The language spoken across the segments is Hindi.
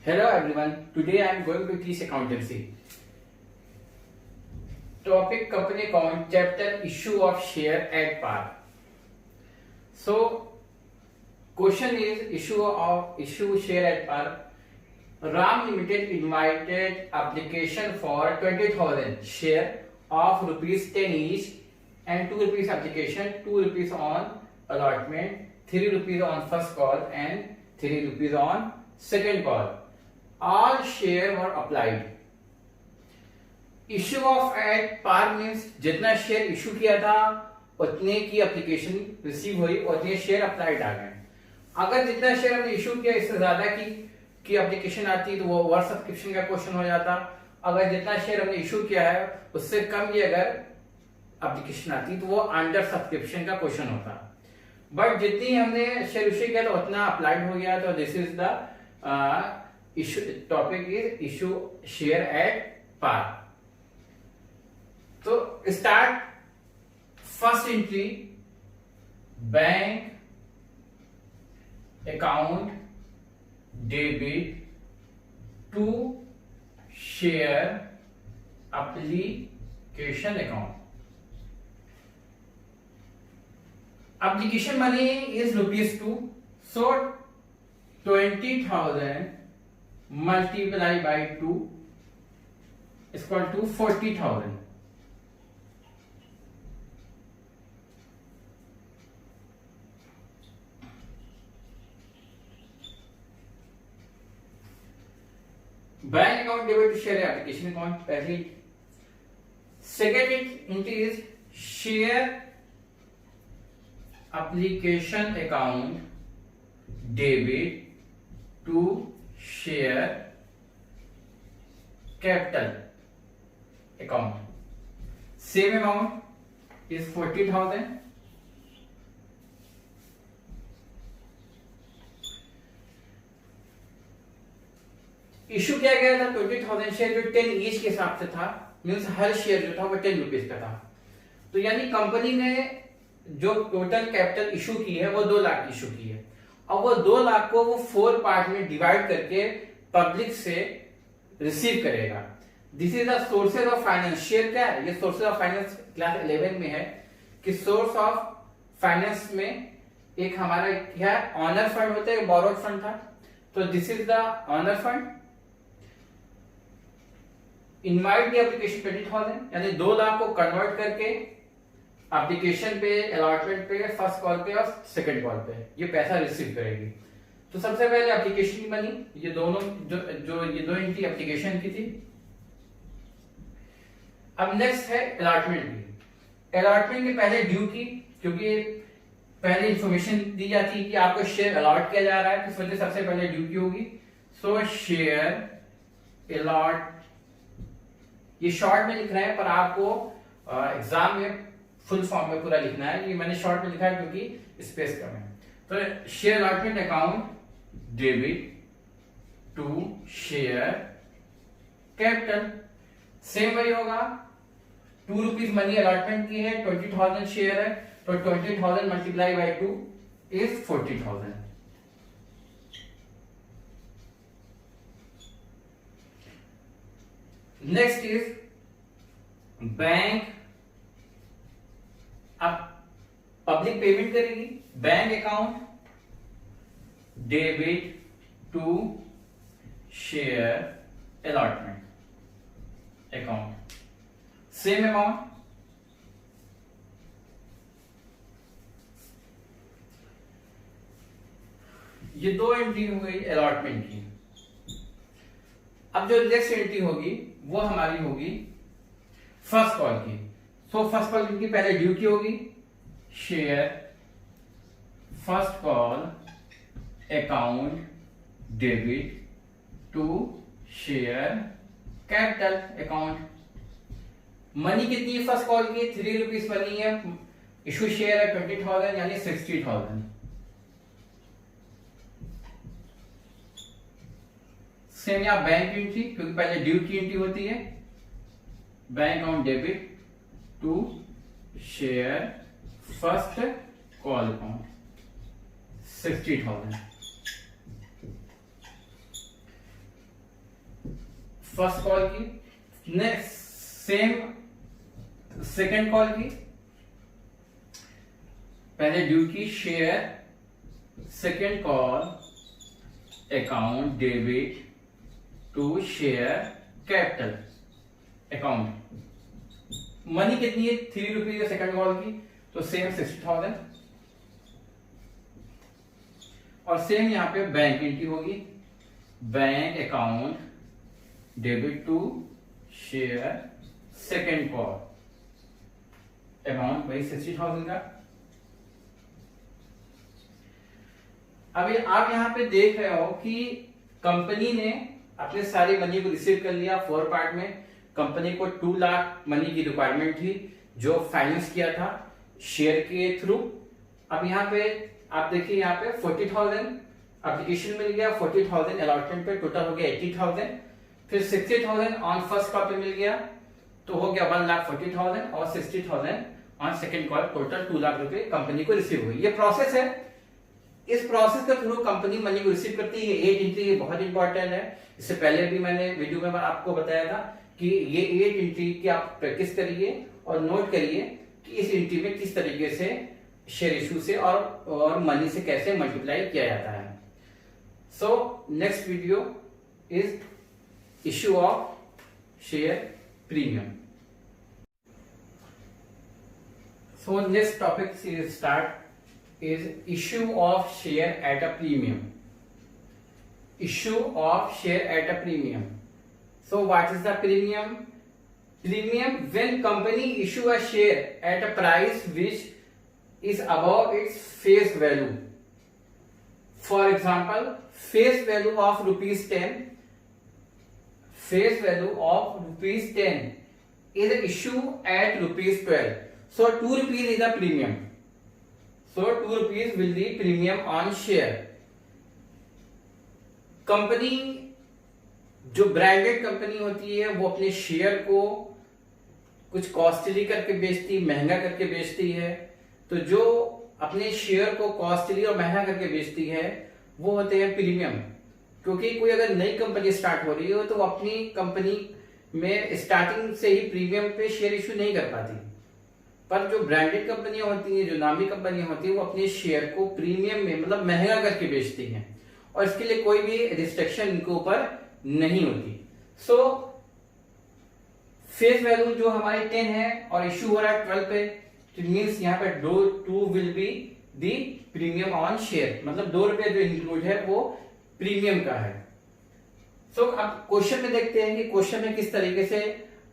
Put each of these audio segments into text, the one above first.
Hello everyone, today I am going to teach accountancy. Topic company account, chapter issue of share at par. So, question is issue share at par. Ram Limited invited application for 20,000 share of rupees 10 each and 2 rupees application, 2 rupees on allotment, 3 rupees on first call and 3 rupees on second call. All share were applied. Issue of at par means जितना शेयर इशू किया था उतने की एप्लीकेशन रिसीव हुई, उतने शेयर अप्लाइड आ गए. अगर जितना शेयर हमने इशू किया इससे ज्यादा की एप्लीकेशन आती तो वो ओवर सब्सक्रिप्शन का क्वेश्चन हो जाता. अगर जितना शेयर हमने इशू किया है उससे कम की अगर एप्लीकेशन आती तो वो अंडर सब्सक्रिप्शन का क्वेश्चन होता. बट जितनी हमने शेयर इशू किया तो उतना अप्लाइड हो गया. तो this is the issue topic is issue share at par. So start first entry, bank account debit to share application account. Application money is rupees 2. So 20,000 multiply by 2 is equal to 40,000. Bank account debit to share application account. पहली. Second entry is share application account debit to share capital account. Same amount is 40,000. Issue किया गया था 20,000 शेयर जो 10 ईच के हिसाब से था. मीन्स हर शेयर जो था वो 10 रुपीज का था. तो यानी कंपनी ने जो टोटल कैपिटल इशू की है वो 2 लाख इशू की है. और वो 2 लाख को वो 4 पार्ट में डिवाइड करके पब्लिक से रिसीव करेगा. This is the sources of finance. Share क्या है? ये सोर्सेज ऑफ फाइनेंस क्लास 11 में है कि सोर्स ऑफ फाइनेंस में एक हमारा क्या है, ऑनर फंड होता है, बोरोड फंड था. तो this is the owner fund. Invite the application 20,000 यानी 2 लाख को कन्वर्ट करके एप्लीकेशन पे, अलॉटमेंट पे, फर्स्ट कॉल पे और सेकंड कॉल पे ये पैसा रिसीव करेगी. तो सबसे पहले एप्लीकेशन की मनी, ये दोनों जो ये 2 एंट्री एप्लीकेशन की थी. अब नेक्स्ट है अलॉटमेंट की. अलॉटमेंट के पहले ड्यू की, क्योंकि पहले इंफॉर्मेशन दी जाती है कि आपको शेयर अलॉट किया जा रहा है तो इस वजह से सबसे पहले ड्यू की होगी. सो शेयर अलॉट, ये शॉर्ट में लिख रहे हैं पर आपको एग्जाम में फुल फॉर्म में पूरा लिखना है. ये मैंने शॉर्ट में लिखा है क्योंकि स्पेस कम है. तो share allotment account debit to share capital. Same वही होगा. 2 रुपीज मनी अलॉटमेंट की है, 20,000 शेयर है तो 20,000 multiply by 2 is 40,000. Next is bank. अब पब्लिक पेमेंट करेगी. Bank account debit to share allotment account. Same amount. ये 2 एंट्री हो गई अलॉटमेंट की. अब जो नेक्स्ट एंट्री होगी वो हमारी होगी फर्स्ट कॉल की. सो फर्स्ट कॉल की पहले ड्यू की होगी. Share first call account debit to share capital account. Money कितनी है फर्स्ट कॉल की? 3 रुपीज मनी है. इशू शेयर है 20,000 यानी 60,000. सेम यहां बैंक एंट्री, क्योंकि पहले ड्यू की एंट्री होती है. Bank account debit to share first call account 60,000. First call की, नेक्स्ट सेम सेकंड कॉल की, पहले ड्यू की share, second call account debit to share capital account. Money कितनी है? 3 रुपीज सेकंड कॉल की, तो सेम 60,000। और सेम यहां पे बैंक एंट्री होगी, bank account debit to share second call amount वही 60,000 का। अभी आप यहां पे देख रहे हो कि कंपनी ने अपने सारे मनी को रिसीव कर लिया 4 पार्ट में। कंपनी को 2 लाख मनी की रिक्वायरमेंट थी जो फाइनेंस किया था शेयर के थ्रू। अब यहाँ पे आप देखिए, यहाँ पे 40,000 एप्लीकेशन मिल गया, 40,000 अलॉटमेंट पे, टोटल हो गया 80,000। फिर 60,000 ऑन फर्स्ट कॉल पे मिल गया, तो हो गया 1,40,000 और 60,000 on second call, total 2 lakh रुपए कंपनी को रिसीव हुई। ये प्रोसेस है। इस प्रोसेस के थ्रू कंपनी मनी को रिसीव करती है। 8 एंट्री बहुत इंपॉर्टेंट है। इससे पहले भी मैंने वीडियो में आपको बताया था कि ये 8 एंट्री की आप प्रैक्टिस करिए और नोट करिए कि इस एंट्री में किस तरीके से शेयर इशू से और मनी से कैसे मल्टीप्लाई किया जाता है। So next video is issue of share premium. So next topic start is issue of share at a premium. Issue of share at a premium. So what is the premium? Premium when company issue a share at a price which is above its face value. For example, face value of rupees 10. Face value of rupees 10 is issue at rupees 12. So 2 rupees is a premium. So 2 rupees will be premium on share. Company जो ब्रांडेड कंपनी होती है वो अपने शेयर को कुछ कॉस्टली करके बेचती, महंगा करके बेचती है। तो जो अपने शेयर को कॉस्टली और महंगा करके बेचती है वो होते हैं प्रीमियम। क्योंकि कोई अगर नई कंपनी स्टार्ट हो रही हो तो वो अपनी कंपनी में स्टार्टिंग से ही प्रीमियम पे शेयर इशू नहीं कर पाती। पर जो ब्रांडेड कंपनियां होती हैं, जो नामी कंपनियां होती हैं, वो अपने शेयर को प्रीमियम में मतलब महंगा करके बेचती हैं और इसके लिए कोई भी रिस्ट्रिक्शन इनके ऊपर नहीं होती। सो फेस वैल्यू जो हमारी 10 है और इशू हो रहा है 12 पे, तो मींस यहाँ पे 2 will be the premium on share, मतलब 2 रुपए जो इंक्लूड है वो प्रीमियम का है। सो अब क्वेश्चन में देखते हैं कि क्वेश्चन में किस तरीके से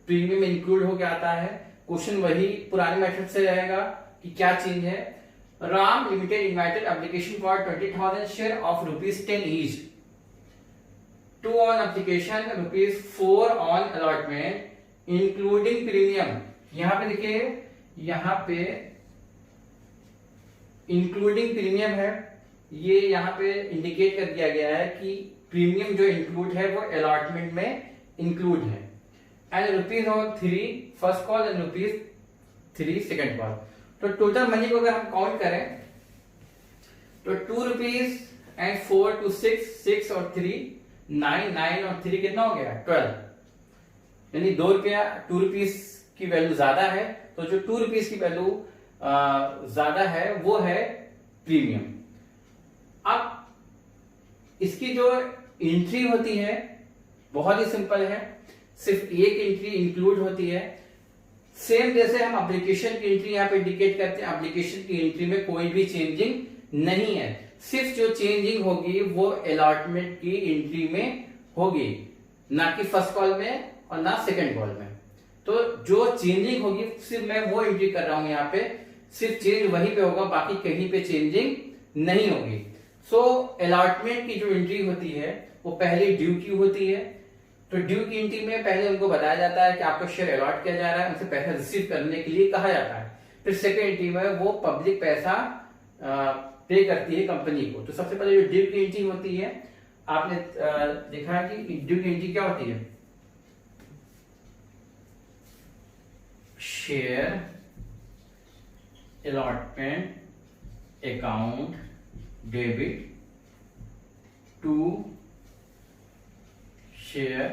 प्रीमियम इंक्लूड हो गया आता है। क्वेश्चन वही पुराने मेथड से रहेगा कि क्या चेंज है। Ram Limited invited application for 20,000 share of rupees 10 each. 2 on application, rupees 4 on allotment, including premium. यहाँ पे देखिए, यहाँ पे इंक्लूडिंग प्रीमियम है, ये यहाँ पे इंडिकेट कर दिया गया है कि प्रीमियम जो इंक्लूड है वो अलॉटमेंट में इंक्लूड है। एंड रुपीज और 3 first call and rupees 3 second call. तो टोटल मनी को अगर हम काउंट करें तो 2 रुपीज एंड 4 to 6 और 3 9 और 3 कितना हो गया 12, यानी 2 रुपया 2 रुपीज की वैल्यू ज्यादा है, तो जो 2 रुपीज की वैल्यू ज्यादा है वो है प्रीमियम। अब इसकी जो एंट्री होती है बहुत ही सिंपल है, सिर्फ एक एंट्री इंक्लूड होती है। सेम जैसे हम एप्लीकेशन की एंट्री यहाँ पे इंडिकेट करते हैं, एप्लीकेशन की एंट्री में कोई भी चेंजिंग नहीं है, सिर्फ जो चेंजिंग होगी वो अलॉटमेंट की एंट्री में होगी, ना कि फर्स्ट कॉल में और ना सेकंड कॉल में। तो जो चेंजिंग होगी सिर्फ मैं वो एंट्री कर रहा हूं यहाँ पे, सिर्फ चेंज वहीं पे होगा, बाकी कहीं पे चेंजिंग नहीं होगी। सो अलॉटमेंट की जो एंट्री होती है वो पहले ड्यू की होती है। तो ड्यू की एंट्री में पहले उनको बताया जाता है कि आपका शेयर अलॉट किया जा रहा है, उनसे पैसा रिसीव करने के लिए कहा जाता है। फिर सेकेंड एंट्री में वो पब्लिक पैसा पे करती है कंपनी को। तो सबसे पहले जो ड्यू की एंट्री होती है, आपने देखा है कि ड्यू की एंट्री क्या होती है, share allotment account debit to share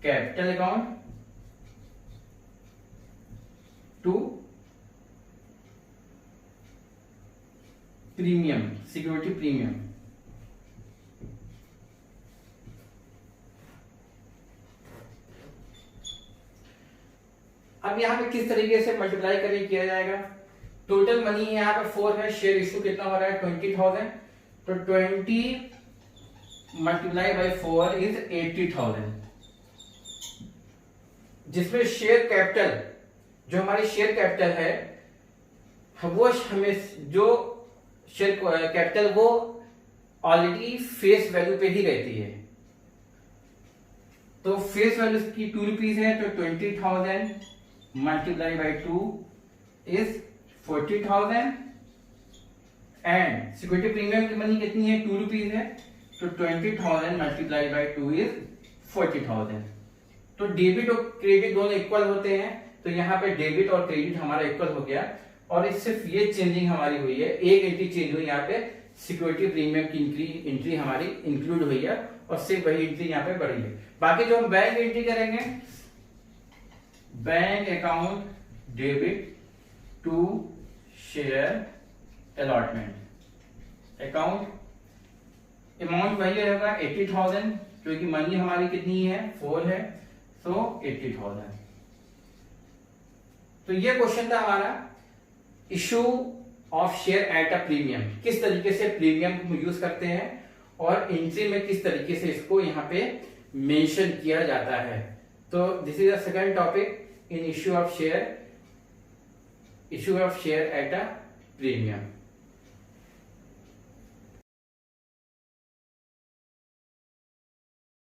capital account to premium, security premium. अब यहां पे किस तरीके से मल्टीप्लाई करके किया जाएगा? टोटल मनी यहाँ पे 4 है, शेयर इशू कितना हो रहा है 20,000, तो 20 मल्टीप्लाई बाई 4 इज 80,000, जिसमें शेयर कैपिटल, जो हमारी शेयर कैपिटल है वो हमें जो शेयर कैपिटल वो ऑलरेडी फेस वैल्यू पे ही रहती है, तो फेस वैल्यू की 2 रुपीज है, तो 20,000 multiply by 2 is 40,000 and security premium की मनी कितनी है 2 रुपीज है, तो 20,000 मल्टीप्लाई बाई 2 इज 40,000। तो डेबिट और क्रेडिट दोनों इक्वल होते हैं, तो यहाँ पे डेबिट और क्रेडिट हमारा इक्वल हो गया, और इस सिर्फ ये चेंजिंग हमारी हुई है, एक एंट्री चेंज हुई यहाँ पे, सिक्योरिटी प्रीमियम की एंट्री हमारी इंक्लूड हुई है और सिर्फ वही एंट्री यहाँ पे बढ़ी है। बाकी जो हम बैंक एंट्री करेंगे, bank account debit to share allotment account, amount वही होगा 80,000, क्योंकि मनी हमारी कितनी है 4 है, सो 80,000। तो ये क्वेश्चन था हमारा issue of share at a premium, किस तरीके से प्रीमियम को यूज करते हैं और एंट्री में किस तरीके से इसको यहाँ पे मेंशन किया जाता है। तो this is the second topic in issue of share at a premium.